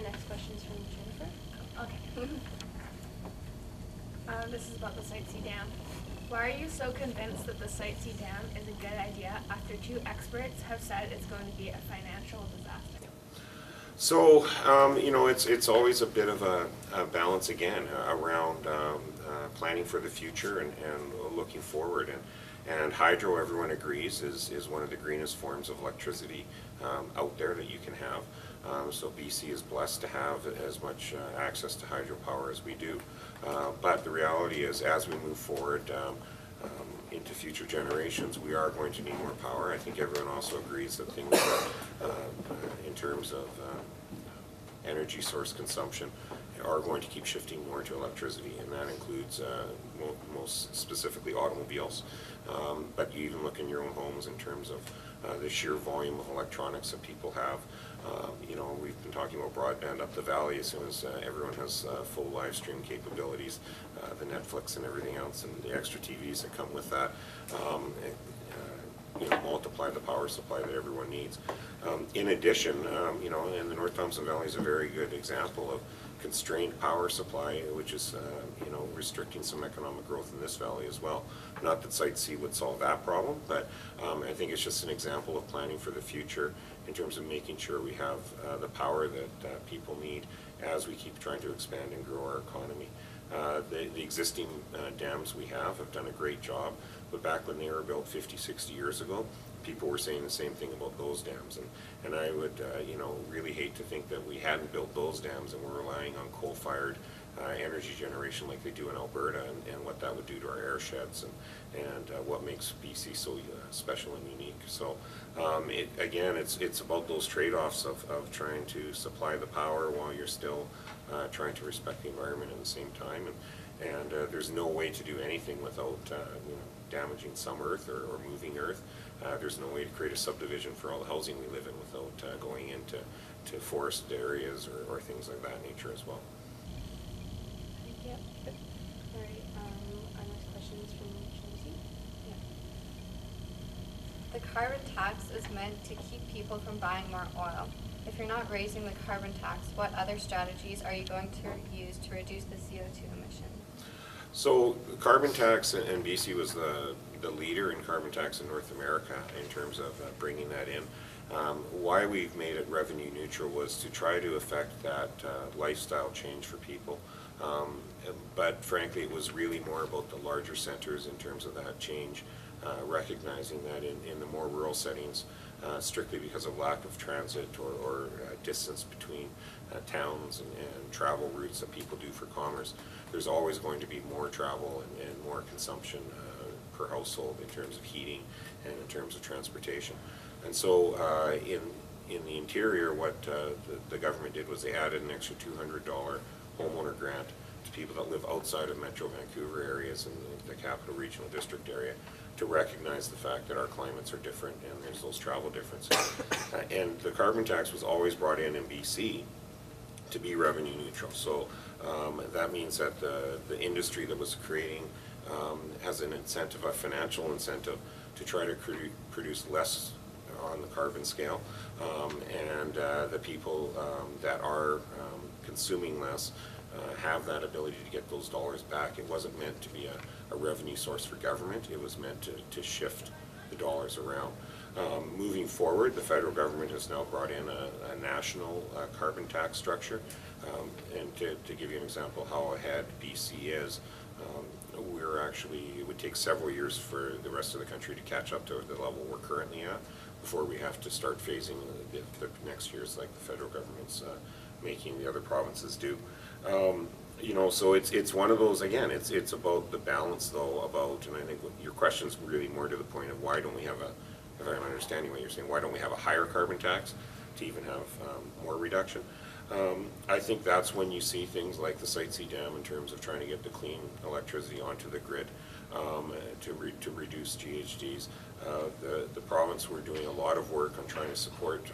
next question is from Jennifer. Okay. This is about the Site C Dam. Why are you so convinced that the Site C Dam is a good idea after two experts have said it's going to be a financial disaster? So, it's always a bit of a balance again around planning for the future and looking forward. And hydro, everyone agrees, is one of the greenest forms of electricity out there that you can have. So BC is blessed to have as much access to hydropower as we do. But the reality is, as we move forward into future generations, we are going to need more power. I think everyone also agrees that things in terms of energy source consumption are going to keep shifting more to electricity, and that includes most specifically automobiles. But you even look in your own homes in terms of the sheer volume of electronics that people have. We've been talking about broadband up the valley. As soon as everyone has full live stream capabilities, the Netflix and everything else, and the extra TVs that come with that, multiply the power supply that everyone needs. In addition, and the North Thompson Valley is a very good example of constrained power supply, which is restricting some economic growth in this valley as well. Not that Site C would solve that problem, but I think it's just an example of planning for the future in terms of making sure we have the power that people need as we keep trying to expand and grow our economy. The existing dams we have done a great job, but back when they were built 50, 60 years ago, people were saying the same thing about those dams, and I would really hate to think that we hadn't built those dams and we're relying on coal-fired energy generation like they do in Alberta, and what that would do to our air sheds, and what makes BC so special and unique. So again, it's about those trade-offs of trying to supply the power while you're still trying to respect the environment at the same time, and there's no way to do anything without damaging some earth or moving earth. There's no way to create a subdivision for all the housing we live in without going into forested areas or things like that nature as well. Yep. All right. Our next question is from Tracy. Yeah. The carbon tax is meant to keep people from buying more oil. If you're not raising the carbon tax, what other strategies are you going to use to reduce the CO2 emission? So the carbon tax, and BC was the leader in carbon tax in North America in terms of bringing that in. Why we've made it revenue neutral was to try to affect that lifestyle change for people. But frankly, it was really more about the larger centers in terms of that change, recognizing that in the more rural settings, strictly because of lack of transit or distance between towns and travel routes that people do for commerce, there's always going to be more travel and more consumption per household in terms of heating and in terms of transportation. And so in the interior, what the government did was they added an extra $200 homeowner grant to people that live outside of Metro Vancouver areas and the Capital Regional District area, to recognize the fact that our climates are different and there's those travel differences. And the carbon tax was always brought in BC to be revenue neutral. So that means that the industry that was creating has an incentive, a financial incentive, to try to produce less on the carbon scale, and the people that are consuming less have that ability to get those dollars back. It wasn't meant to be a revenue source for government. It was meant to shift the dollars around. Moving forward, the federal government has now brought in a national carbon tax structure. And to give you an example how ahead BC is, it would take several years for the rest of the country to catch up to the level we're currently at before we have to start phasing the next years like the federal government's making the other provinces do. So it's one of those, again, it's about the balance though, and I think your question's really more to the point of why don't we have if I'm understanding what you're saying, why don't we have a higher carbon tax to even have more reduction? I think that's when you see things like the Site C Dam in terms of trying to get the clean electricity onto the grid to reduce GHGs. The province, we're doing a lot of work on trying to support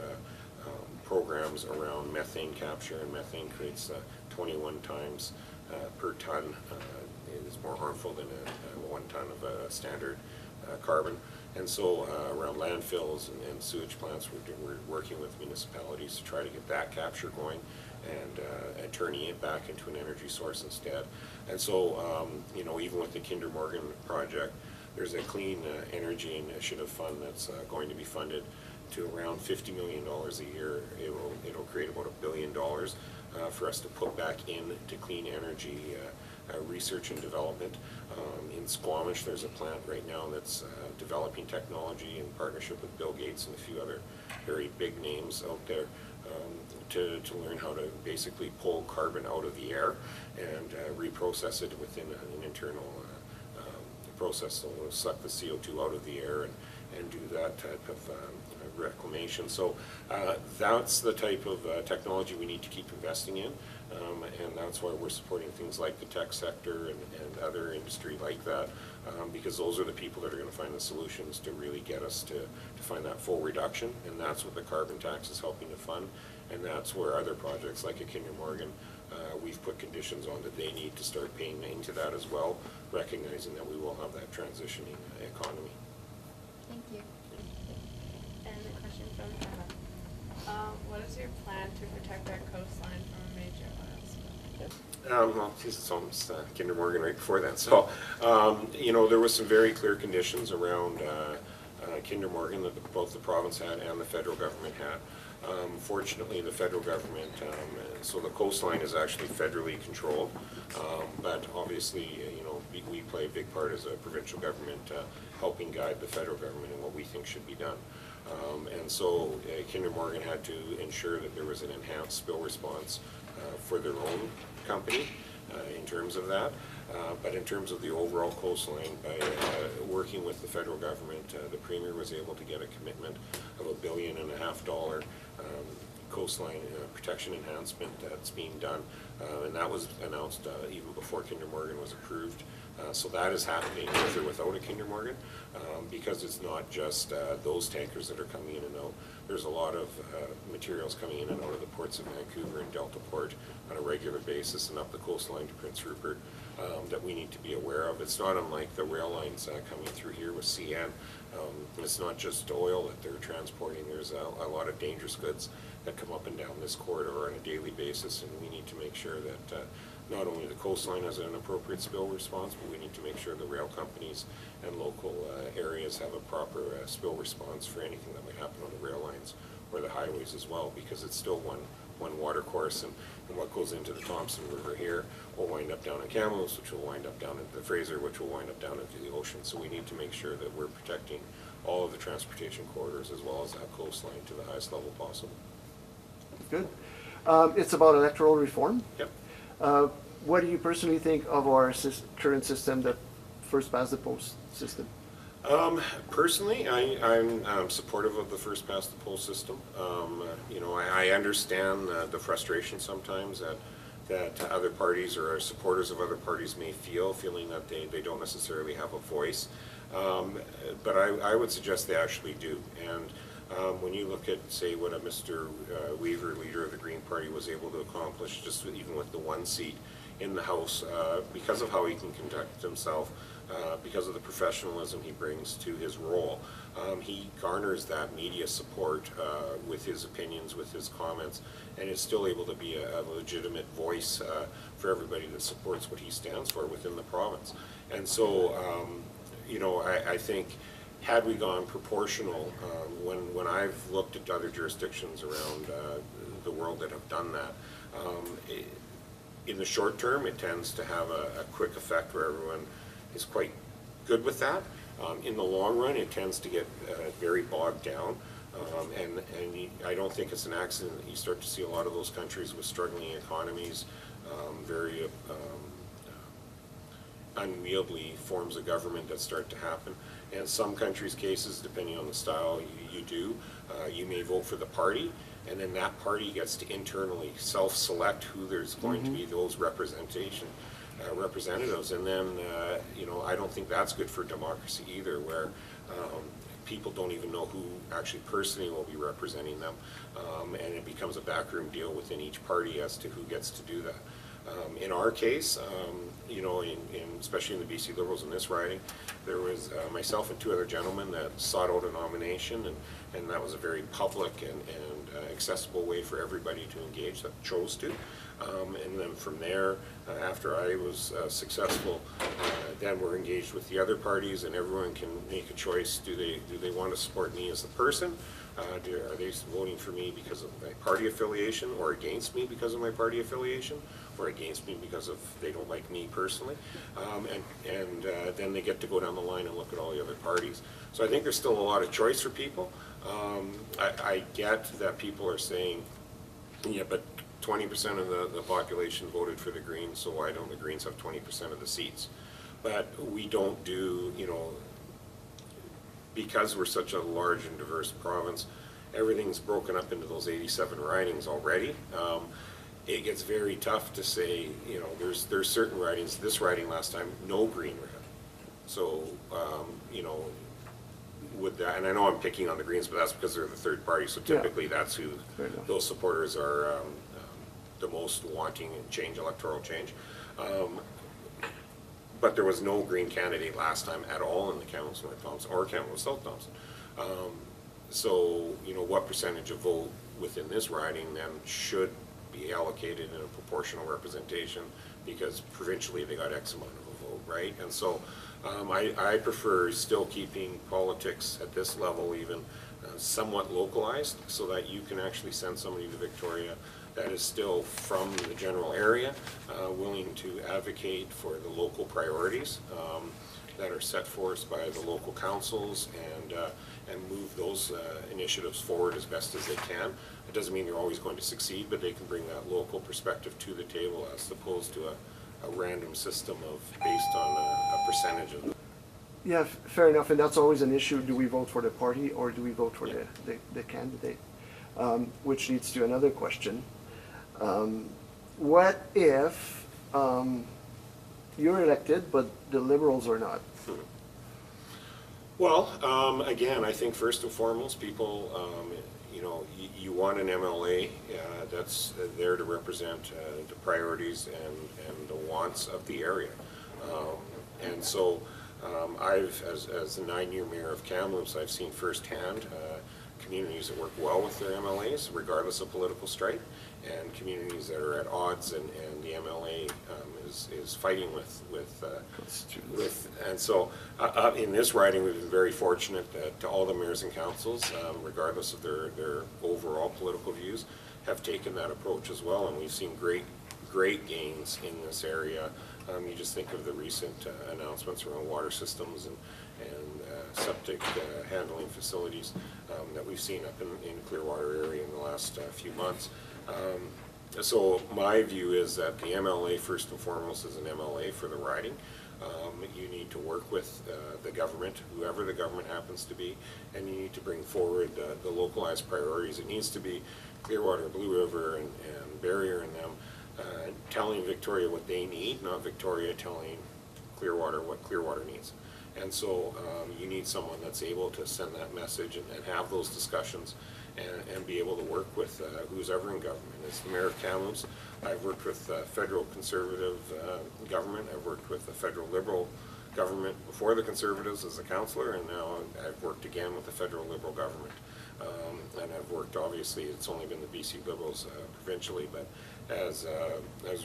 programs around methane capture, and methane creates 21 times per ton. It is more harmful than 1 ton of standard carbon. And so around landfills and sewage plants, we're working with municipalities to try to get that capture going. and turning it back into an energy source instead. And so, you know, even with the Kinder Morgan project, there's a clean energy initiative fund that's going to be funded to around $50 million a year. It'll create about $1 billion for us to put back into clean energy research and development. In Squamish, there's a plant right now that's developing technology in partnership with Bill Gates and a few other very big names out there to learn how to basically pull carbon out of the air and reprocess it within an internal process. So we'll suck the CO2 out of the air and do that type of reclamation. So that's the type of technology we need to keep investing in, and that's why we're supporting things like the tech sector and other industry like that, because those are the people that are going to find the solutions to really get us to find that full reduction, and that's what the carbon tax is helping to fund, and that's where other projects like a Kinder Morgan, we've put conditions on that they need to start paying into that as well, recognizing that we will have that transitioning economy. Thank you. And a question from Emma. What is your plan to protect our coastline from a major oil spill? Well, geez, it's almost Kinder Morgan right before that. So, you know, there was some very clear conditions around Kinder Morgan that both the province had and the federal government had. Fortunately, the federal government, so the coastline is actually federally controlled, but obviously, you know, we play a big part as a provincial government helping guide the federal government in what we think should be done. And so Kinder Morgan had to ensure that there was an enhanced spill response for their own company in terms of that. But in terms of the overall coastline, by working with the federal government, the Premier was able to get a commitment of $1.5 billion coastline protection enhancement that's being done. And that was announced even before Kinder Morgan was approved. So that is happening with or without a Kinder Morgan, because it's not just those tankers that are coming in and out. There's a lot of materials coming in and out of the ports of Vancouver and Delta Port on a regular basis and up the coastline to Prince Rupert that we need to be aware of. It's not unlike the rail lines coming through here with CN. It's not just oil that they're transporting. There's a lot of dangerous goods that come up and down this corridor on a daily basis, and we need to make sure that not only the coastline has an appropriate spill response, but we need to make sure the rail companies and local areas have a proper spill response for anything that might happen on the rail lines or the highways as well, because it's still one water course, and what goes into the Thompson River here will wind up down in Kamloops, which will wind up down into the Fraser, which will wind up down into the ocean. So we need to make sure that we're protecting all of the transportation corridors as well as that coastline to the highest level possible. Good. It's about electoral reform. Yep. What do you personally think of our current system, the first past the post system? Personally, I'm supportive of the first past the post system. You know, I understand the frustration sometimes that other parties or supporters of other parties may feeling that they don't necessarily have a voice. But I would suggest they actually do. And when you look at, say, what a Mr. Weaver, leader of the Green Party, was able to accomplish just even with the one seat in the House, because of how he can conduct himself, because of the professionalism he brings to his role, he garners that media support with his opinions, with his comments, and is still able to be a legitimate voice for everybody that supports what he stands for within the province. And so, you know, I think had we gone proportional, when I've looked at other jurisdictions around the world that have done that, in the short term, it tends to have a quick effect where everyone is quite good with that. In the long run, it tends to get very bogged down, and I don't think it's an accident that you start to see a lot of those countries with struggling economies, very unwieldy forms of government that start to happen. And some countries' cases, depending on the style you do, you may vote for the party, and then that party gets to internally self-select who there's going to be those representatives. And then, you know, I don't think that's good for democracy either, where people don't even know who actually personally will be representing them, and it becomes a backroom deal within each party as to who gets to do that. In our case, you know, especially in the BC Liberals in this riding, there was myself and two other gentlemen that sought out a nomination, and that was a very public and accessible way for everybody to engage that chose to. And then from there, after I was successful, then we're engaged with the other parties, and everyone can make a choice. Do they want to support me as the person? Are they voting for me because of my party affiliation, or against me because of my party affiliation, or against me because of they don't like me personally? And then they get to go down the line and look at all the other parties. So I think there's still a lot of choice for people. I get that people are saying, yeah, but 20% of the population voted for the Greens, so why don't the Greens have 20% of the seats? But we don't do, you know, because we're such a large and diverse province, everything's broken up into those 87 ridings already. It gets very tough to say, you know, there's certain ridings, this riding last time, no Green ran. So, you know, with that, and I know I'm picking on the Greens, but that's because they're the third party, so typically that's who those supporters are the most wanting electoral change. But there was no Green candidate last time at all in the Kamloops North Thompson or Kamloops South Thompson. So, you know, what percentage of vote within this riding then should be allocated in a proportional representation, because provincially they got X amount of a vote, right? And so I prefer still keeping politics at this level even somewhat localized, so that you can actually send somebody to Victoria that is still from the general area, willing to advocate for the local priorities that are set forth by the local councils, and move those initiatives forward as best as they can. It doesn't mean you're always going to succeed, but they can bring that local perspective to the table as opposed to a random system based on a percentage of. Yeah, fair enough, and that's always an issue. Do we vote for the party or do we vote for the candidate? Which leads to another question. What if you're elected but the Liberals are not? Well, again, I think first and foremost, people, you know, you want an MLA that's there to represent the priorities and the wants of the area. And so as the 9-year mayor of Kamloops, I've seen firsthand communities that work well with their MLAs, regardless of political stripe, and communities that are at odds, and the MLA is fighting with. And so in this riding, we've been very fortunate that all the mayors and councils, regardless of their overall political views, have taken that approach as well, and we've seen great gains in this area. You just think of the recent announcements around water systems and septic handling facilities that we've seen up in Clearwater area in the last few months. So my view is that the MLA, first and foremost, is an MLA for the riding. You need to work with the government, whoever the government happens to be, and you need to bring forward the localized priorities. It needs to be Clearwater, Blue River, and Barrier and them telling Victoria what they need, not Victoria telling Clearwater what Clearwater needs. And so you need someone that's able to send that message and have those discussions and be able to work with who's ever in government. As the mayor of Kamloops, I've worked with federal conservative government. I've worked with the federal liberal government before the Conservatives as a councillor, and now I've worked again with the federal liberal government. And I've worked, obviously, it's only been the BC Liberals provincially, but as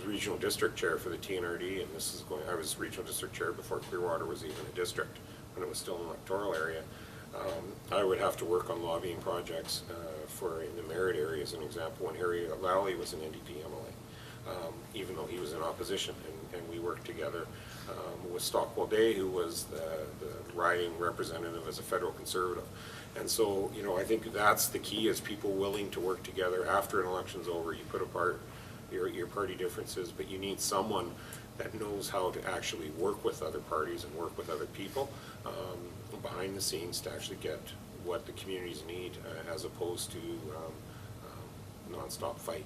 regional district chair for the TNRD, and I was regional district chair before Clearwater was even a district, when it was still an electoral area. I would have to work on lobbying projects in the Merritt area, as an example, when Harry Lally was an NDP MLA, even though he was in opposition, and we worked together with Stockwell Day, who was the riding representative as a federal conservative. And so, you know, I think that's the key, is people willing to work together after an election's over. You put apart your party differences, but you need someone that knows how to actually work with other parties and work with other people behind the scenes to actually get what the communities need, as opposed to non-stop fight.